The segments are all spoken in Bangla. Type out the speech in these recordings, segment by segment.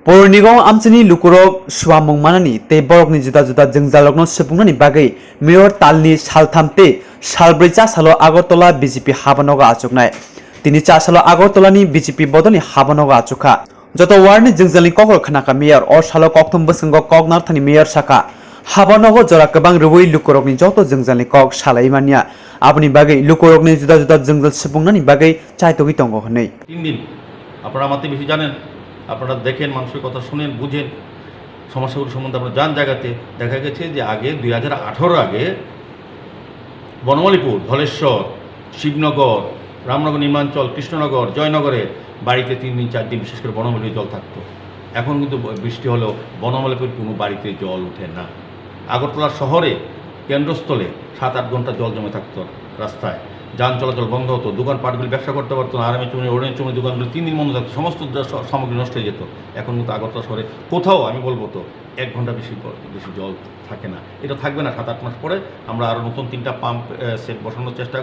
Por nigong amchini lukurok swamung manani te borokni juda juda jwngjalno sepungni bagui mayor talni salthamte salbraicha salo Agartala BJP habanoga achuknai tini cha salo Agartalani BJP bodoni habanoga achukha joto warni jwngjalni kokol khanaka mayor or salo kokthum bwswngo koknarthani mayor saka habanogo jora kwbang rubui lukurokni joto jwngjalni kok salaimania aboni bagui lukurokni juda juda jwnggjal sepungnani bagui chaitogi tongo hwnei 3 দিন আপনারা আমাদের বেশি জানেন আপনারা দেখেন মানুষের কথা শুনেন বুঝেন সমস্যাগুলো সম্বন্ধে আপনারা জান জায়গাতে দেখা গেছে যে আগে 2018 আগে বনমালীপুর ধলেশ্বর শিবনগর রামনগর নির্মাঞ্চল কৃষ্ণনগর জয়নগরে বাড়িতে 3 দিন 4 দিন বিশেষ করে বনমালীপুরে জল থাকতো এখন কিন্তু বৃষ্টি হলেও বনমালীপুর কোনো বাড়িতে জল ওঠে না আগরতলা শহরে কেন্দ্রস্থলে 7-8 ঘন্টা জল জমে থাকতো রাস্তায় যান চলাচল বন্ধ হতো দোকানপাটগুলি ব্যবসা করতে পারতো না আরামে চুমনি ওড়ে চুমনি দোকানগুলি 3 দিন বন্ধ থাকতো সমস্ত সামগ্রী নষ্ট হয়ে যেত এখন কিন্তু আগরতলা শহরে কোথাও আমি বলবো তো 1 ঘন্টা বেশি জল থাকে না এটা থাকবে না 7-8 মাস পরে আমরা আরও নতুন 3টা পাম্প সেট বসানোর চেষ্টা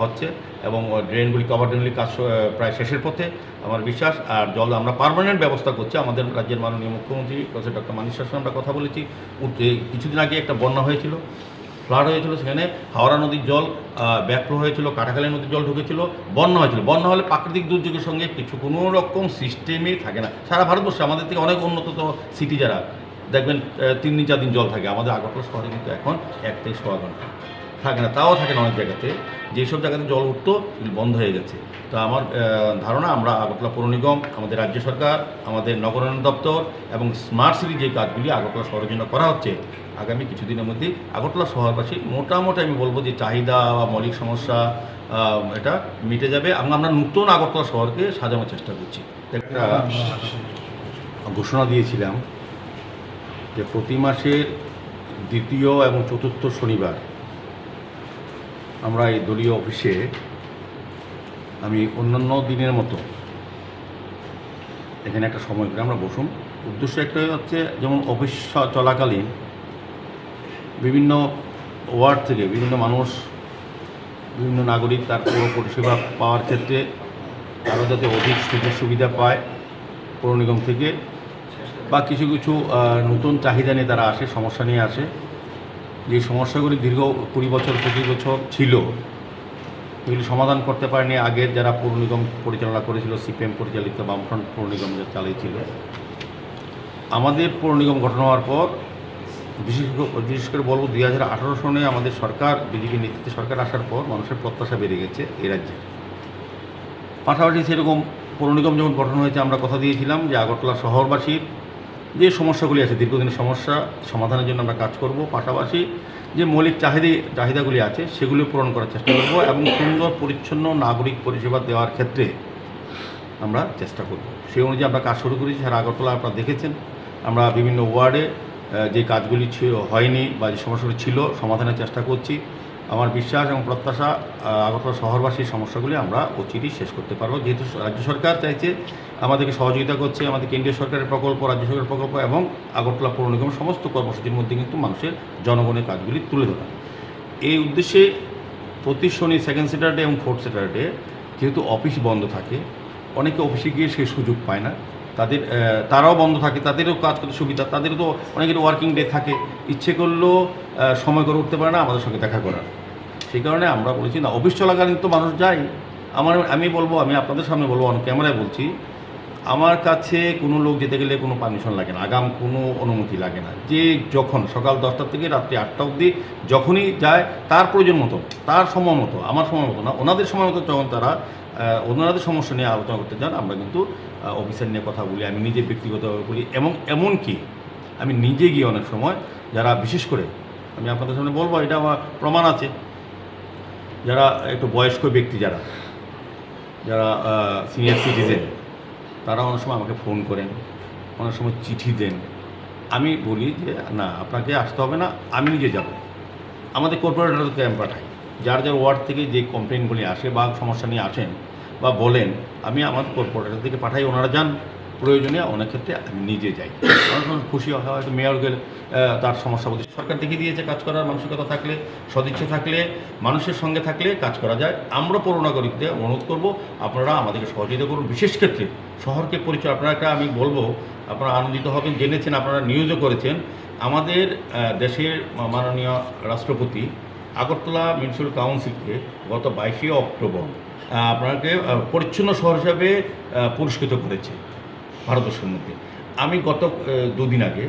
হচ্ছে এবং ড্রেনগুলি কভার ড্রেনগুলি কাজ প্রায় শেষের পথে আমার বিশ্বাস আর জল আমরা পার্মানেন্ট ব্যবস্থা করছি আমাদের রাজ্যের মাননীয় মুখ্যমন্ত্রী ডক্টর মানিক শাহের সঙ্গে আমরা কথা বলেছি কিছুদিন আগে একটা বন্যা হয়েছিল ফ্লাড হয়েছিল সেখানে হাওড়া নদীর জল ব্যাকফ্লো হয়েছিল কাটাখালী নদীর জল ঢুকেছিল বন্যা হয়েছিল বন্যা হলে প্রাকৃতিক দুর্যোগের সঙ্গে কিছু কোনো রকম সিস্টেমই থাকে না সারা ভারতবর্ষে আমাদের থেকে অনেক উন্নত সিটি যারা দেখবেন 3 দিন 4 দিন জল থাকে আমাদের আগরতলা শহরে কিন্তু এখন 1 থেকে 1.5 ঘন্টা থাকে না তাও থাকে না অনেক জায়গাতে যেসব জায়গাতে জল উঠতো বন্ধ হয়ে গেছে তো আমার ধারণা আমরা আগরতলা পৌর নিগম আমাদের রাজ্য সরকার আমাদের নগরায়ণ দপ্তর এবং স্মার্ট সিটি যে কাজগুলি আগরতলা শহরের জন্য করা হচ্ছে আগামী কিছুদিনের মধ্যেই আগরতলা শহরবাসী মোটামুটি আমি বলবো যে চাহিদা বা মৌলিক সমস্যা এটা মিটে যাবে আমরা নতুন আগরতলা শহরকে সাজানোর চেষ্টা করছি একটা ঘোষণা দিয়েছিলাম যে প্রতি মাসের 2য় এবং 4র্থ শনিবার আমরা এই দলীয় অফিসে আমি অন্যান্য দিনের মতো এখানে একটা সময় করে আমরা বসুন উদ্দেশ্য একটা হচ্ছে যেমন অফিস চলাকালীন বিভিন্ন ওয়ার্ড থেকে বিভিন্ন মানুষ বিভিন্ন নাগরিক তার পৌর পরিষেবা পাওয়ার ক্ষেত্রে আরও যাতে অধিক সুযোগ সুবিধা পায় পৌর নিগম থেকে বা কিছু কিছু নতুন চাহিদা নিয়ে তারা আসে সমস্যা নিয়ে আসে যে সমস্যাগুলি দীর্ঘ 20 বছর 25 বছর ছিল এগুলি সমাধান করতে পারেনি আগের যারা পৌর নিগম পরিচালনা করেছিল সিপিএম পরিচালিত বামফ্রন্ট পৌর নিগম যা চালিয়েছিল আমাদের পৌর নিগম গঠন হওয়ার পর বিশেষ করে বলবো 2018 সনে আমাদের সরকার বিজেপি নেতৃত্বে সরকার আসার পর মানুষের প্রত্যাশা বেড়ে গেছে এই রাজ্যে পাশাপাশি সেরকম পৌর নিগম যখন গঠন হয়েছে আমরা কথা দিয়েছিলাম যে আগরতলা শহরবাসীর যে সমস্যাগুলি আছে দীর্ঘদিনের সমস্যা সমাধানের জন্য আমরা কাজ করব পাশাপাশি যে মৌলিক চাহিদাগুলি আছে সেগুলি পূরণ করার চেষ্টা করব এবং সুন্দর পরিচ্ছন্ন নাগরিক পরিষেবা দেওয়ার ক্ষেত্রে আমরা চেষ্টা করব সেই অনুযায়ী আমরা কাজ শুরু করেছি সারা আগরতলা আপনারা দেখেছেন আমরা বিভিন্ন ওয়ার্ডে যে কাজগুলি হয়নি বা যে সমস্যাগুলি ছিল সমাধানের চেষ্টা করছি আমার বিশ্বাস এবং প্রত্যাশা আগরতলা শহরবাসীর সমস্যাগুলি আমরা অচিরেই শেষ করতে পারবো যেহেতু রাজ্য সরকার চাইছে আমাদেরকে সহযোগিতা করছে আমাদের কেন্দ্রীয় সরকারের প্রকল্প রাজ্য সরকারের প্রকল্প এবং আগরতলা পৌর নিগমের সমস্ত কর্মসূচির মধ্যে কিন্তু মানুষের জনগণের কাজগুলি তুলে ধরা এই উদ্দেশ্যে প্রতি শনি 2nd স্যাটারডে এবং 4th স্যাটারডে যেহেতু অফিস বন্ধ থাকে অনেকে অফিসে গিয়ে সেই সুযোগ পায় না তারাও বন্ধ থাকে তাদেরও কাজ করতে সুবিধা তাদেরও তো অনেকের ওয়ার্কিং ডে থাকে ইচ্ছে করলেও সময় করে উঠতে পারে না আমাদের সঙ্গে দেখা করার সেই কারণে আমরা বলেছি না অফিস চলাকালীন তো মানুষ যায় আমি বলবো আমি আপনাদের সামনে বলবো অন ক্যামেরায় বলছি আমার কাছে কোনো লোক যেতে গেলে কোনো পারমিশন লাগে না আগাম কোনো অনুমতি লাগে না যে যখন সকাল 10টা থেকে রাত্রি 8টা অবধি যখনই যায় তার প্রয়োজন মতো তার সময় মতো আমার সময় মতো না ওনাদের সময় মতো যখন তারা ওনাদের সমস্যা নিয়ে আলোচনা করতে চান আমরা কিন্তু অফিসার নিয়ে কথা বলি আমি নিজে ব্যক্তিগতভাবে বলি এবং এমনকি আমি নিজে গিয়ে অনেক সময় যারা বিশেষ করে আমি আপনাদের সামনে বলবো এটা আমার প্রমাণ আছে যারা একটু বয়স্ক ব্যক্তি যারা সিনিয়র সিটিজেন তারা অনেক সময় আমাকে ফোন করেন অনেক সময় চিঠি দেন আমি বলি যে না আপনাকে আসতে হবে না আমি নিজে যাব আমাদের কর্পোরেটরকে আমি পাঠাই যার ওয়ার্ড থেকে যে কমপ্লেনগুলি আসে বা সমস্যা নিয়ে আসেন বা বলেন আমি আমার কর্পোরেটর থেকে পাঠাই ওনারা যান প্রয়োজনীয় অনেক ক্ষেত্রে আমি নিজে যাই অনেক সময় খুশি হয় হয়তো মেয়র গেলে তার সমস্যা বলতে সরকার দেখিয়ে দিয়েছে কাজ করার মানসিকতা থাকলে সদিচ্ছা থাকলে মানুষের সঙ্গে থাকলে কাজ করা যায় আমরা পৌর নাগরিকদের অনুরোধ করবো আপনারা আমাদেরকে সহযোগিতা করুন বিশেষ ক্ষেত্রে শহরকে পরিচয় আপনারা একটা আমি বলবো, আপনারা আনন্দিত হবেন, জেনেছেন, আপনারা নিউজও করেছেন, আমাদের দেশের মাননীয় রাষ্ট্রপতি আগরতলা মিউনিসিপ্যাল কাউন্সিলকে গত 22শে অক্টোবর আপনাকে পরিচ্ছন্ন শহর হিসাবে পুরস্কৃত করেছে ভারতবর্ষের মধ্যে। আমি গত 2 দিন আগে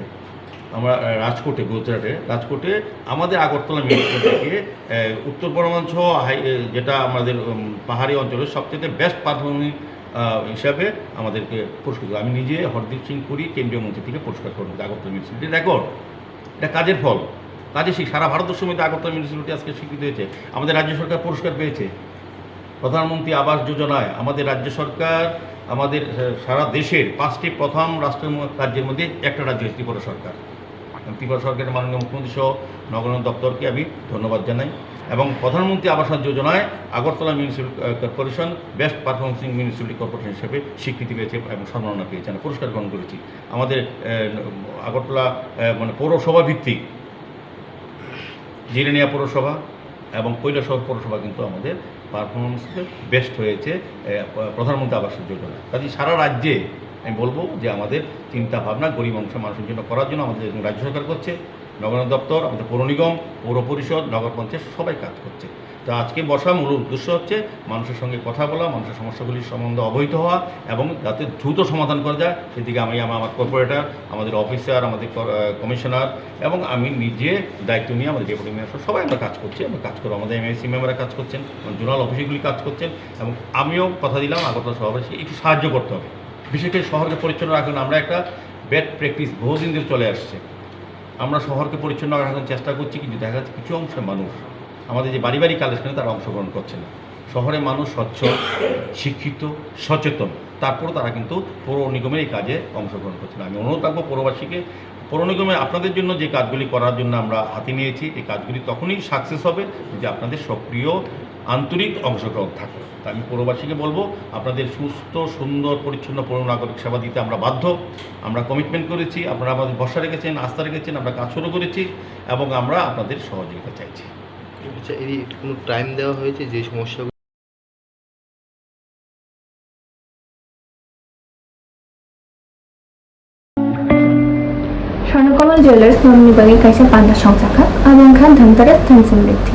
আমরা রাজকোটে, গুজরাটে রাজকোটে আমাদের আগরতলা মিউনিসিপ্যাল থেকে উত্তর পূর্বাঞ্চল যেটা আমাদের পাহাড়ি অঞ্চলের সবচেয়ে বেস্ট পারফর্মিং হিসাবে আমাদেরকে পুরস্কৃত। আমি নিজে হরদীপ সিং পুরী কেন্দ্রীয় মন্ত্রী থেকে পুরস্কার করবো। আগরতলা মিউনিসিপ্যালিটি রেকর্ড, এটা কাজের ফল, কাজে সারা ভারতবর্ষের মধ্যে আগরতলা মিউনিসিপ্যালিটি আজকে স্বীকৃতি হয়েছে। আমাদের রাজ্য সরকার পুরস্কার পেয়েছে প্রধানমন্ত্রী আবাস যোজনায়। আমাদের রাজ্য সরকার আমাদের সারা দেশের 5টি প্রথম রাজ্যের মধ্যে একটা রাজ্য ত্রিপুরা সরকার। ত্রিপুরা সরকারের মাননীয় মুখ্যমন্ত্রী সহ নগরায়ণ দপ্তরকে আমি ধন্যবাদ জানাই। এবং প্রধানমন্ত্রী আবাস যোজনায় Agartala municipal corporation best performing municipality corporation হিসেবে স্বীকৃতি পেয়েছে এবং সম্মাননা পেয়েছে, আমি পুরস্কার গ্রহণ করেছি। আমাদের আগরতলা মানে পৌরসভা ভিত্তিক জিরানিয়া পৌরসভা এবং কৈলাসহর পৌরসভা কিন্তু আমাদের পারফরমেন্সে বেস্ট হয়েছে প্রধানমন্ত্রী আবাস যোজনা। কাজে সারা রাজ্যে আমি বলবো যে আমাদের চিন্তা ভাবনা গরিব অংশের মানুষের জন্য করার জন্য আমাদের রাজ্য সরকার করছে, নগরায়ণ দপ্তর, আমাদের পৌর নিগম, পৌর পরিষদ, নগর পঞ্চায়েত সবাই কাজ করছে। তো আজকে বসা মূল উদ্দেশ্য হচ্ছে মানুষের সঙ্গে কথা বলা, মানুষের সমস্যাগুলির সম্বন্ধে অবহিত হওয়া এবং যাতে দ্রুত সমাধান করা যায় সেদিকে আমি আমার কর্পোরেটর, আমাদের অফিসার, আমাদের কমিশনার এবং আমি নিজে দায়িত্ব নিয়ে আমাদের ডেপুটি মেয়র সবাই আমরা কাজ করছি। আমরা কাজ করবো, আমাদের AMC মেম্বাররা কাজ করছেন, জোনাল অফিসগুলি কাজ করছেন এবং আমিও কথা দিলাম আগরতলা শহরবাসী একটু সাহায্য করতে হবে, বিশেষ করে শহরকে পরিচ্ছন্ন রাখুন। আমরা একটা ব্যাড প্র্যাকটিস বহুদিন ধরে চলে আসছে, আমরা শহরকে পরিচ্ছন্ন রাখার চেষ্টা করছি, কিন্তু দেখা যাচ্ছে কিছু অংশের মানুষ আমাদের যে বাড়ি বাড়ি কালেকশনে তারা অংশগ্রহণ করছে না। শহরে মানুষ স্বচ্ছ, শিক্ষিত, সচেতন, তারপরও তারা কিন্তু পৌর নিগমের এই কাজে অংশগ্রহণ করছে না। আমি অনুরোধ রাখবো পৌরবাসীকে, পৌর নিগমে আপনাদের জন্য যে কাজগুলি করার জন্য আমরা হাতে নিয়েছি, এই কাজগুলি তখনই সাকসেস হবে যে আপনাদের সক্রিয় আন্তরিক অংশগ্রহণ থাকে। তা আমি পৌরবাসীকে বলবো, আপনাদের সুস্থ, সুন্দর, পরিচ্ছন্ন পৌর নাগরিক সেবা দিতে আমরা বাধ্য, আমরা কমিটমেন্ট করেছি, আপনারা আমাদের ভরসা রেখেছেন, আস্থা রেখেছেন, আমরা কাজ শুরু করেছি এবং আমরা আপনাদের সহযোগিতা চাইছি। আচ্ছা, এই কোনো টাইম দেওয়া হয়েছে যে সমস্যাগুলো? স্বর্ণকমল জুয়েলার্স নন্দীবাগের কাছে 5 টাকা আজমখান ধনতেরাস ধন সমৃদ্ধি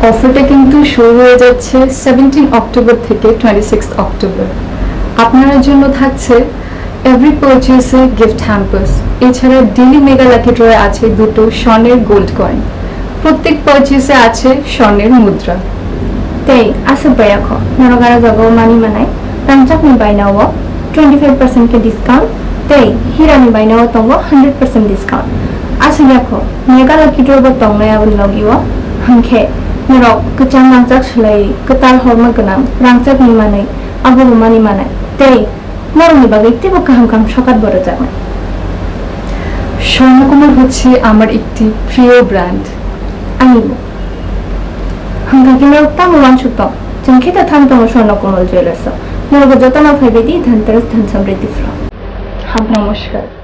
অফারটা কিন্তু শুরু হয়ে যাচ্ছে 17 অক্টোবর থেকে 26 অক্টোবর। আপনার জন্য থাকছে এভরি পারচেসে গিফট হ্যাম্পার্স, এছাড়া ডেলি মেগা লাকি ড্রয়ে আছে 2টো স্বর্ণের গোল্ড কয়েন, প্রত্যেক পারচেসে আছে স্বর্ণের মুদ্রা। তেই আছে বেয়াখ নরগারা জাগাও মানি মানাই রামচাকনি বাইনাও 25% के डिस्काउंट तेई हिरानी বাইনাও তঙ্গ 100% डिस्काउंट আছে দেখো মেগা লাকি ড্র বা তঙ্গ আবুল লগিও হামখে নরক কচাং রাংচাক সলাই কতাল হরমা গনাম রাংচাক নিমানাই আবু মানি মানাই তেই মরনি বাগে তেব কাহাম কাম সকাত বড় যাবে। স্বর্ণকুমার হচ্ছে আমার একটি প্রিয় ব্র্যান্ড। আনিব হামকাকিনা উত্তম ওয়ানসুত জংখিতা থামতম স্বর্ণকুমার জুয়েলার্স নরগ যতনা ফাইবেদি ধনতেরাস ধন সমৃদ্ধি ফ্রম। নমস্কার।